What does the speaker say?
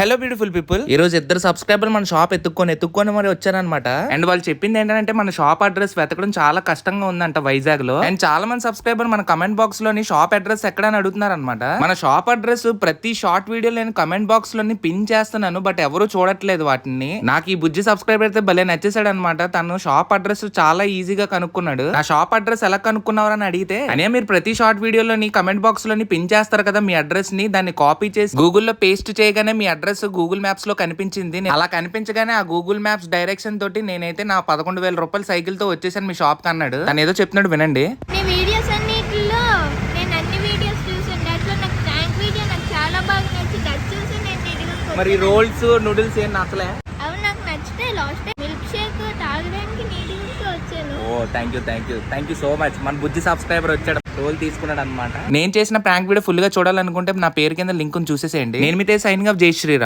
Hello beautiful people, ఈ రోజు ఇద్దరు సబ్స్క్రైబర్ మన షాప్ ఎత్తుక్కొని మరి వచ్చారనమాట. అండ్ వాళ్ళు చెప్పింది ఏంటంటే మన షాప్ అడ్రస్ వెతకడం చాలా కష్టంగా ఉందంట వైజాగ్ లో. అండ్ చాలా మంది సబ్స్క్రైబర్ మన కమెంట్ బాక్స్ లోని షాప్ అడ్రస్ ఎక్కడని అడుగుతున్నారు అనమాట. మన షాప్ అడ్రస్ ప్రతి షార్ట్ వీడియో నేను కమెంట్ బాక్స్ లోని పిన్ చేస్తున్నాను, బట్ ఎవరు చూడట్లేదు వాటిని. నాకు ఈ బుజ్జి సబ్స్క్రైబర్ అయితే భలే నచ్చేసాడు అనమాట. తను షాప్ అడ్రస్ చాలా ఈజీగా కనుక్కున్నాడు. ఆ షాప్ అడ్రస్ ఎలా కనుక్కున్నారని అడిగితే, అనే మీరు ప్రతి షార్ట్ వీడియోలోని కమెంట్ బాక్స్ లోని పిన్ చేస్తారు కదా మీ అడ్రస్ ని, దాన్ని కాపీ చేసి గూగుల్లో పేస్ట్ చేయగానే మీ అడ్రస్ గూగుల్ మ్యాప్స్ లో కనిపించింది. అలా కనిపించగానే ఆ గూగుల్ మ్యాప్స్ డైరెక్షన్ తోటి నేనైతే నా 11,000 రూపాయల సైకిల్ తో వచ్చేసాను మీ షాప్ కి అన్నాడు. తను ఏదో చెప్తున్నాడు వినండి. మరి రోల్స్ నూడిల్స్ ఏం నచ్చలే? అవి నాకు నచ్చితే లాస్ట్ మిల్క్ షేక్ తాగడానికి నీటిగా వచ్చాను. ఓ థ్యాంక్ యూ సో మచ్. మన బుజ్జి సబ్స్క్రైబర్ వచ్చాడు, రోల్ తీసుకున్నాడు అనమాట. నేను చేసిన ప్రాంక్ వీడియో ఫుల్ గా చూడాలనుకుంటే నా పేరు కింద లింక్ చూసేసేయండి. నేను మీతో సైనింగ్ ఆఫ్ జై శ్రీరామ్.